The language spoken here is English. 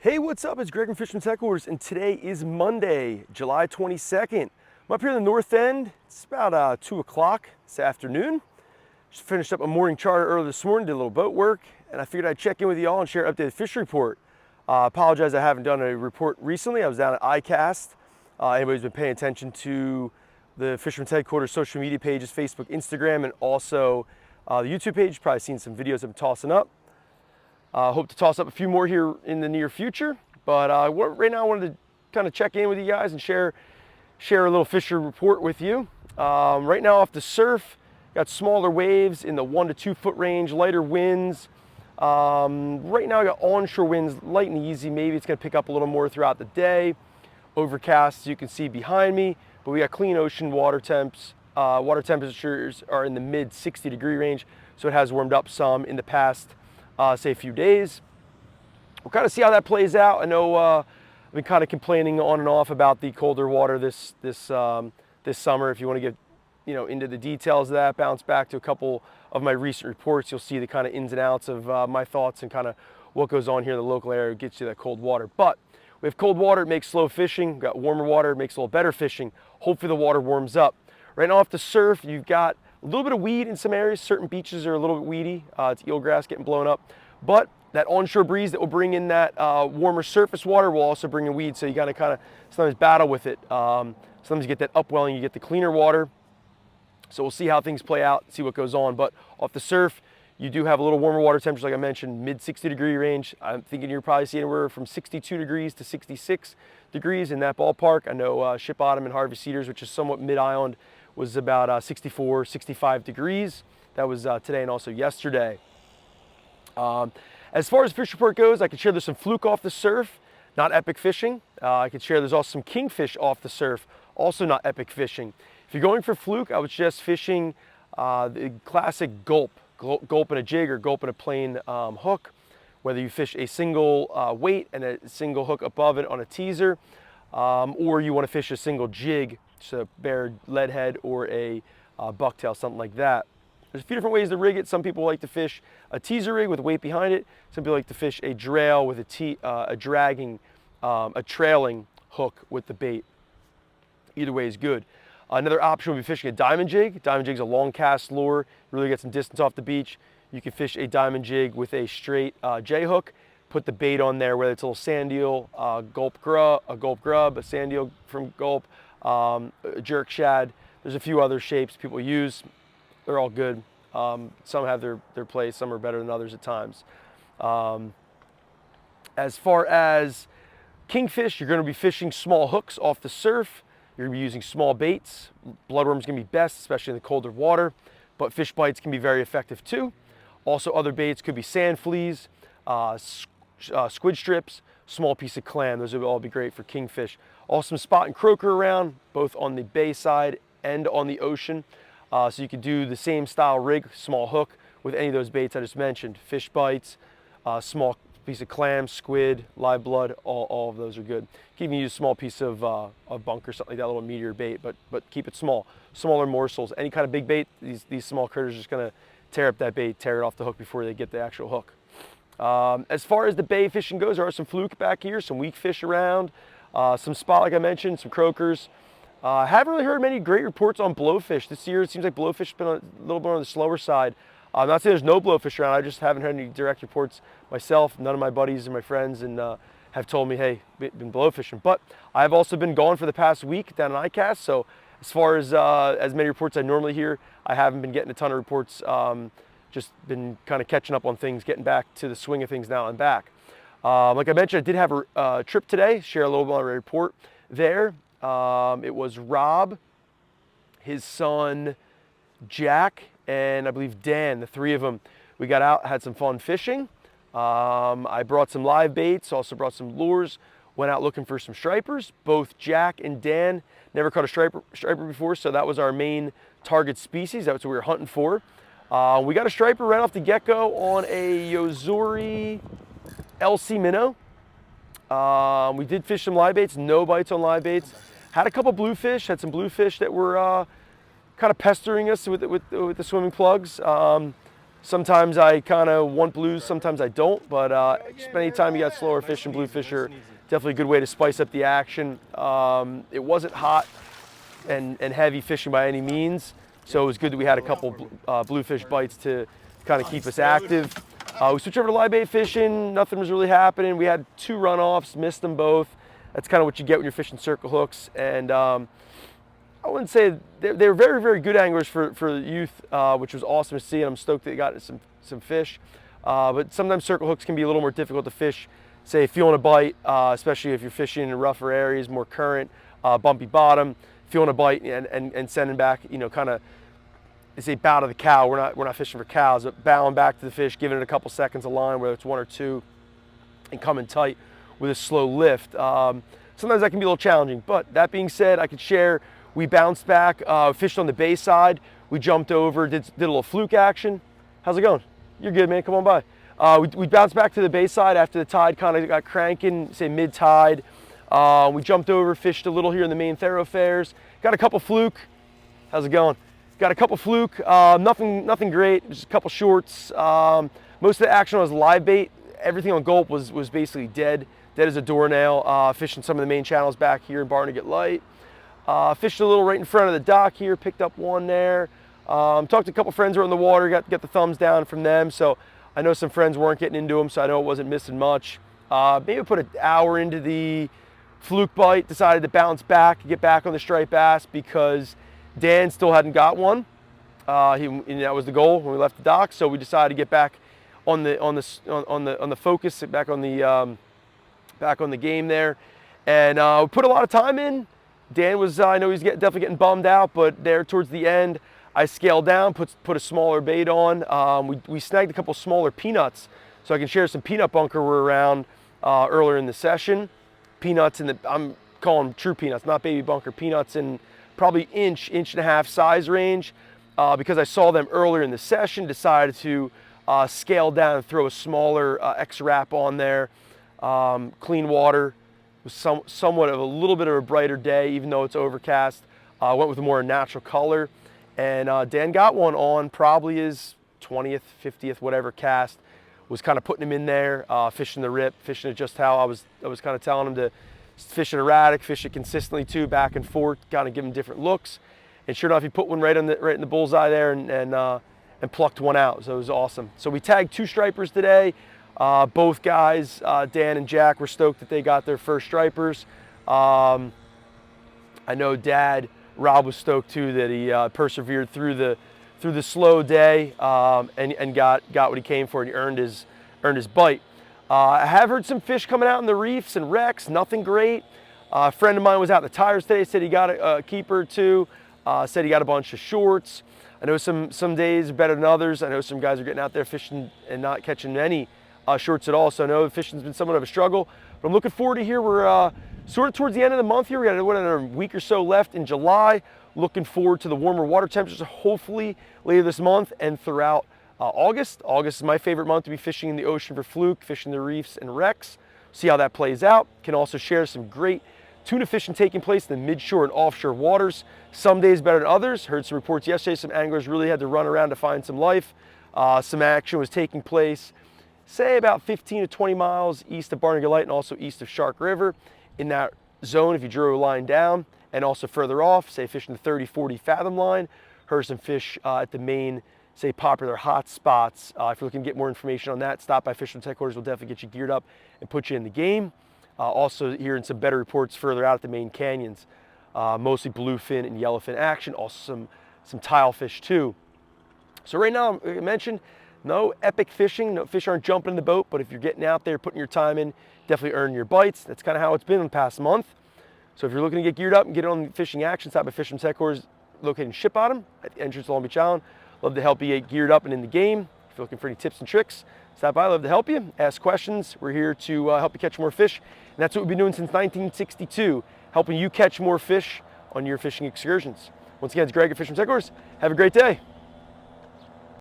Hey, what's up? It's Greg from Fisherman's Headquarters, and today is Monday, July 22nd. I'm up here in the north end. It's about 2 o'clock this afternoon. Just finished up a morning charter early this morning, did a little boat work, and I figured I'd check in with you all and share an updated fishing report. Apologize I haven't done a report recently. I was down at ICAST. Anybody's been paying attention to the Fisherman's Headquarters social media pages, Facebook, Instagram, and also the YouTube page. Probably seen some videos I'm tossing up. Hope to toss up a few more here in the near future, but right now I wanted to kind of check in with you guys and share a little fishery report with you. Right now off the surf, got smaller waves in the 1 to 2 foot range, lighter winds. Right now I got onshore winds, light and easy. Maybe it's going to pick up a little more throughout the day. Overcast, as you can see behind me, but we got clean ocean water temps. Water temperatures are in the mid 60-degree range, so it has warmed up some in the past say a few days. We'll kind of see how that plays out. I know I've been kind of complaining on and off about the colder water this summer. If you want to get into the details of that, bounce back to a couple of my recent reports, you'll see the kind of ins and outs of my thoughts and kind of what goes on here in the local area. It gets you that cold water. But we have cold water, it makes slow fishing. We've got warmer water, it makes a little better fishing. Hopefully the water warms up. Right now off the surf, you've got a little bit of weed in some areas. Certain beaches are a little bit weedy. It's eelgrass getting blown up. But that onshore breeze that will bring in that warmer surface water will also bring in weed. So you got to kind of sometimes battle with it. Sometimes you get that upwelling, you get the cleaner water. So we'll see how things play out, see what goes on. But off the surf, you do have a little warmer water temperature, like I mentioned, mid 60-degree range. I'm thinking you're probably seeing anywhere from 62 degrees to 66 degrees in that ballpark. I know Ship Bottom and Harvey Cedars, which is somewhat mid-island, was about 64, 65 degrees. That was today and also yesterday. As far as fish report goes, I can share there's some fluke off the surf, not epic fishing. I can share there's also some kingfish off the surf, also not epic fishing. If you're going for fluke, I would suggest fishing the classic gulp in a jig or gulp in a plain hook. Whether you fish a single weight and a single hook above it on a teaser, or you want to fish a single jig, so bare lead head or a bucktail, something like that. There's a few different ways to rig it. Some people like to fish a teaser rig with weight behind it. Some people like to fish a drail with a trailing hook with the bait. Either way is good. Another option would be fishing a diamond jig. Diamond jig's a long cast lure. You really get some distance off the beach. You can fish a diamond jig with a straight J hook. Put the bait on there, whether it's a little sand eel, a gulp grub, a sand eel from gulp, a jerk shad. There's a few other shapes people use. They're all good. Some have their place, some are better than others at times. As far as kingfish, you're going to be fishing small hooks off the surf. You're going to be using small baits. Bloodworm's going to be best, especially in the colder water, but fish bites can be very effective too. Also, other baits could be sand fleas, squid strips, small piece of clam. Those would all be great for kingfish. Also, some spot and croaker around, both on the Bayside and on the ocean. So you could do the same style rig, small hook, with any of those baits I just mentioned. Fish bites, small piece of clam, squid, live blood, all of those are good. You can use a small piece of bunker, something like that, a little meatier bait, but keep it small. Smaller morsels. Any kind of big bait, these small critters are just going to tear up that bait, tear it off the hook before they get the actual hook. As far as the bay fishing goes, there are some fluke back here, some weak fish around, some spot like I mentioned, some croakers. I haven't really heard many great reports on blowfish. This year it seems like blowfish have been a little bit on the slower side. I'm not saying there's no blowfish around, I just haven't heard any direct reports myself. None of my buddies and my friends have told me, hey, been blowfishing. But I've also been gone for the past week down in ICAST, so as far as many reports I normally hear, I haven't been getting a ton of reports. Just been kind of catching up on things, getting back to the swing of things now and back. Like I mentioned, I did have a trip today, share a little bit of a report there. It was Rob, his son Jack, and I believe Dan, the three of them. We got out, had some fun fishing. I brought some live baits, also brought some lures, went out looking for some stripers. Both Jack and Dan never caught a striper before, so that was our main target species. That's what we were hunting for. We got a striper right off the get-go on a Yozuri LC minnow. We did fish some live baits, no bites on live baits. Had a couple bluefish, had some bluefish that were kind of pestering us with the swimming plugs. Sometimes I kind of want blues, sometimes I don't, but just anytime you got slower fish and bluefish are definitely a good way to spice up the action. It wasn't hot and heavy fishing by any means, so it was good that we had a couple bluefish bites to kind of keep us active. We switched over to live bait fishing, nothing was really happening. We had 2 runoffs, missed them both. That's kind of what you get when you're fishing circle hooks. And I wouldn't say they were very, very good anglers for the youth, which was awesome to see, and I'm stoked they got some fish. But sometimes circle hooks can be a little more difficult to fish, say feeling a bite, especially if you're fishing in rougher areas, more current, bumpy bottom, feeling a bite and sending back, you know, kind of, they say bow to the cow. We're not fishing for cows, but bowing back to the fish, giving it a couple seconds of line, whether it's 1 or 2, and coming tight with a slow lift. Sometimes that can be a little challenging, but that being said, I could share, we bounced back, fished on the Bayside. We jumped over, did a little fluke action. How's it going? You're good, man, come on by. We bounced back to the Bayside after the tide kind of got cranking, say mid-tide. We jumped over, fished a little here in the main thoroughfares. Got a couple fluke. How's it going? Got a couple fluke, nothing great, just a couple shorts. Most of the action was live bait. Everything on gulp was basically dead as a doornail. Fishing some of the main channels back here in Barnegat Light. Fished a little right in front of the dock here, picked up one there. Talked to a couple friends who were in the water, got the thumbs down from them. So I know some friends weren't getting into them, so I know it wasn't missing much. Maybe put an hour into the fluke bite, decided to bounce back, get back on the striped bass because Dan still hadn't got one. And that was the goal when we left the dock. So we decided to get back on the focus, back on the game there, and we put a lot of time in. Dan was, I know he's definitely getting bummed out, but there towards the end, I scaled down, put a smaller bait on. We snagged a couple smaller peanuts, so I can share some peanut bunker we're around earlier in the session. Peanuts I'm calling them true peanuts, not baby bunker, peanuts in probably inch and a half size range. Because I saw them earlier in the session, decided to scale down and throw a smaller X-Wrap on there. Clean water. It was somewhat of a little bit of a brighter day, even though it's overcast. Went with a more natural color. And Dan got one on probably his 20th, 50th, whatever cast. Was kind of putting him in there, fishing the rip, fishing it just how I was kind of telling him to fish it erratic, fish it consistently too, back and forth, kind of give him different looks. And sure enough, he put one right in the bullseye there and plucked one out. So it was awesome. So we tagged 2 stripers today. Both guys, Dan and Jack, were stoked that they got their first stripers. I know Dad, Rob, was stoked too that he persevered through the slow day and got what he came for, and he earned his bite. I have heard some fish coming out in the reefs and wrecks, nothing great. A friend of mine was out in the tires today, said he got a keeper or 2, said he got a bunch of shorts. I know some days are better than others. I know some guys are getting out there fishing and not catching any shorts at all, so I know fishing's been somewhat of a struggle. But I'm looking forward to here. We're sort of towards the end of the month here. We got another week or so left in July. Looking forward to the warmer water temperatures, hopefully later this month and throughout August. August is my favorite month to be fishing in the ocean for fluke, fishing the reefs and wrecks. See how that plays out. Can also share some great tuna fishing taking place in the midshore and offshore waters. Some days better than others. Heard some reports yesterday, some anglers really had to run around to find some life. Some action was taking place, say about 15 to 20 miles east of Barnegat Light and also east of Shark River. In that zone, if you drew a line down, and also further off, say fishing the 30, 40 fathom line. Heard some fish at the main, say, popular hot spots. If you're looking to get more information on that, stop by Fisherman's Headquarters. We'll definitely get you geared up and put you in the game. Also hearing some better reports further out at the main canyons. Mostly bluefin and yellowfin action, also some tilefish too. So right now, like I mentioned, no epic fishing, no fish aren't jumping in the boat, but if you're getting out there, putting your time in, definitely earning your bites. That's kind of how it's been in the past month. So if you're looking to get geared up and get on the fishing action, stop by Fisherman's Headquarters located in Ship Bottom at the entrance to Long Beach Island. Love to help you get geared up and in the game. If you're looking for any tips and tricks, stop by. Love to help you. Ask questions. We're here to help you catch more fish. And that's what we've been doing since 1962, helping you catch more fish on your fishing excursions. Once again, it's Greg at Fisherman's Headquarters. Have a great day.